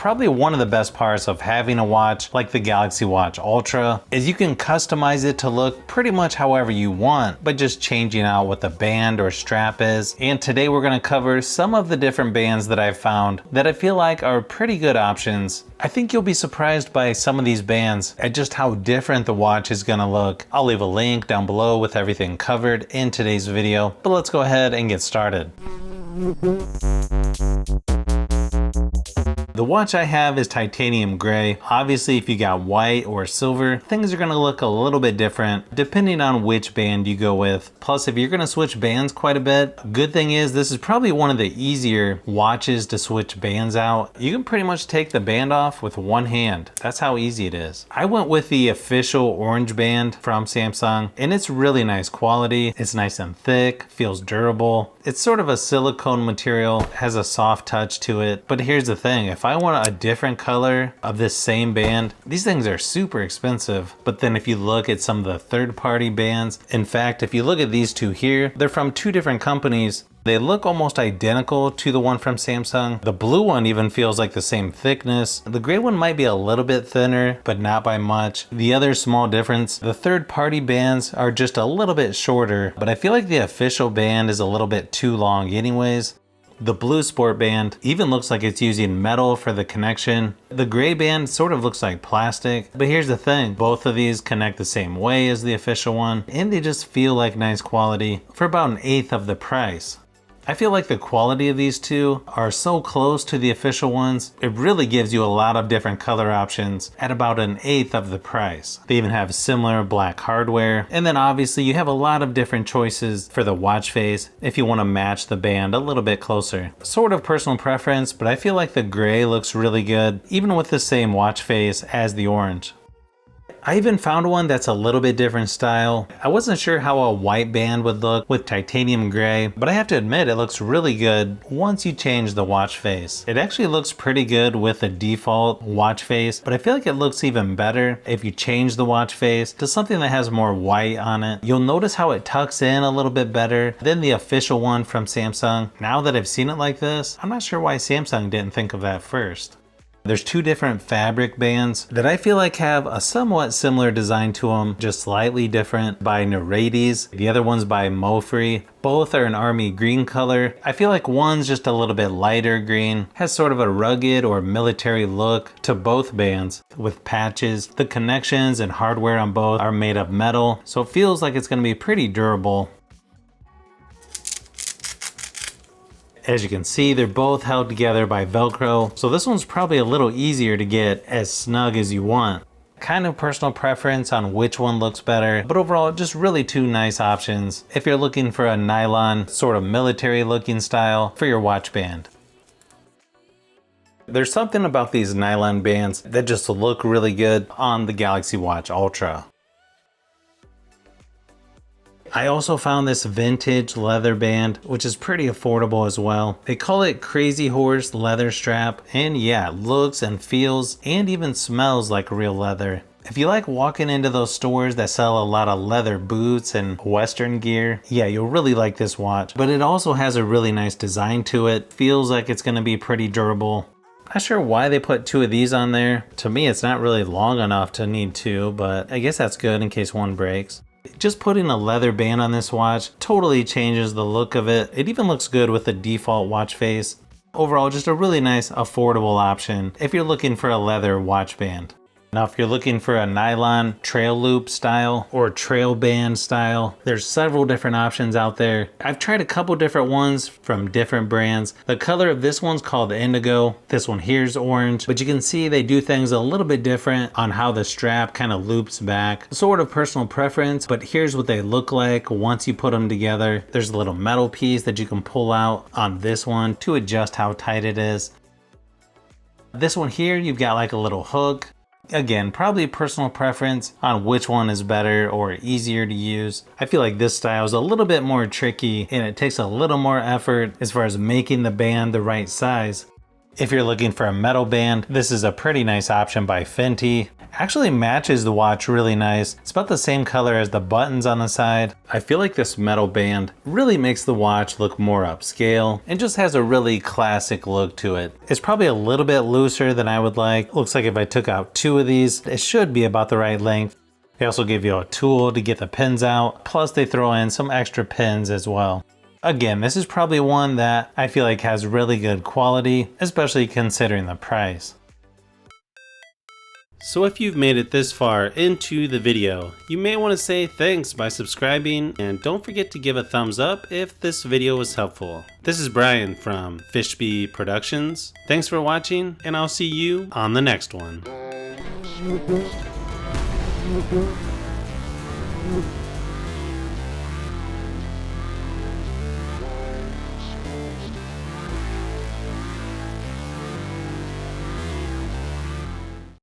probably one of the best parts of having a watch like the Galaxy Watch Ultra is you can customize it to look pretty much however you want, but just changing out what the band or strap is. And today we're going to cover some of the different bands that I've found that I feel like are pretty good options. I think you'll be surprised by some of these bands at just how different the watch is going to look. I'll leave a link down below with everything covered in today's video, but let's go ahead and get started. The watch I have is titanium gray. Obviously, if you got white or silver, things are going to look a little bit different depending on which band you go with. Plus, if you're going to switch bands quite a bit, good thing is this is probably one of the easier watches to switch bands out. You can pretty much take the band off with one hand. That's how easy it is. I went with the official orange band from Samsung, and it's really nice quality. It's nice and thick, feels durable. It's sort of a silicone material, has a soft touch to it. But here's the thing, if I want a different color of this same band, these things are super expensive. But then if you look at some of the third-party bands, in fact, if you look at these two here, they're from two different companies. They look almost identical to the one from Samsung. The blue one even feels like the same thickness. The gray one might be a little bit thinner, but not by much. The other small difference, the third-party bands are just a little bit shorter, but I feel like the official band is a little bit too long anyways. The blue sport band even looks like it's using metal for the connection. The gray band sort of looks like plastic, but here's the thing, both of these connect the same way as the official one, and they just feel like nice quality for about 1/8 of the price. I feel like the quality of these two are so close to the official ones, it really gives you a lot of different color options at about 1/8 of the price. They even have similar black hardware, and then obviously you have a lot of different choices for the watch face if you want to match the band a little bit closer. Sort of personal preference, but I feel like the gray looks really good, even with the same watch face as the orange. I even found one that's a little bit different style. I wasn't sure how a white band would look with titanium gray, but I have to admit it looks really good once you change the watch face. It actually looks pretty good with the default watch face, but I feel like it looks even better if you change the watch face to something that has more white on it. You'll notice how it tucks in a little bit better than the official one from Samsung. Now that I've seen it like this, I'm not sure why Samsung didn't think of that first. There's two different fabric bands that I feel like have a somewhat similar design to them, just slightly different, by Nerades. The other one's by Mofree. Both are an army green color. I feel like one's just a little bit lighter green, has sort of a rugged or military look to both bands with patches. The connections and hardware on both are made of metal, so it feels like it's going to be pretty durable. As you can see, they're both held together by Velcro, so this one's probably a little easier to get as snug as you want. Kind of personal preference on which one looks better, but overall just really two nice options if you're looking for a nylon sort of military looking style for your watch band. There's something about these nylon bands that just look really good on the Galaxy Watch Ultra. I also found this vintage leather band, which is pretty affordable as well. They call it Crazy Horse leather strap, and yeah, it looks and feels and even smells like real leather. If you like walking into those stores that sell a lot of leather boots and Western gear, yeah, you'll really like this watch. But it also has a really nice design to it. Feels like it's gonna be pretty durable. Not sure why they put two of these on there. To me, it's not really long enough to need two, but I guess that's good in case one breaks. Just putting a leather band on this watch totally changes the look of it. It even looks good with the default watch face. Overall, just a really nice, affordable option if you're looking for a leather watch band. Now, if you're looking for a nylon trail loop style or trail band style, there's several different options out there. I've tried a couple different ones from different brands. The color of this one's called Indigo. This one here's orange, but you can see they do things a little bit different on how the strap kind of loops back. Sort of personal preference, but here's what they look like once you put them together. There's a little metal piece that you can pull out on this one to adjust how tight it is. This one here, you've got like a little hook. Again, probably personal preference on which one is better or easier to use. I feel like this style is a little bit more tricky and it takes a little more effort as far as making the band the right size. If you're looking for a metal band, this is a pretty nice option by Fenty. Actually matches the watch really nice. It's about the same color as the buttons on the side. I feel like this metal band really makes the watch look more upscale and just has a really classic look to it. It's probably a little bit looser than I would like. Looks like if I took out 2 of these, it should be about the right length. They also give you a tool to get the pins out, plus they throw in some extra pins as well. Again, this is probably one that I feel like has really good quality, especially considering the price. So if you've made it this far into the video, you may want to say thanks by subscribing, and don't forget to give a thumbs up if this video was helpful. This is Brian from Fishbee Productions. Thanks for watching, and I'll see you on the next one.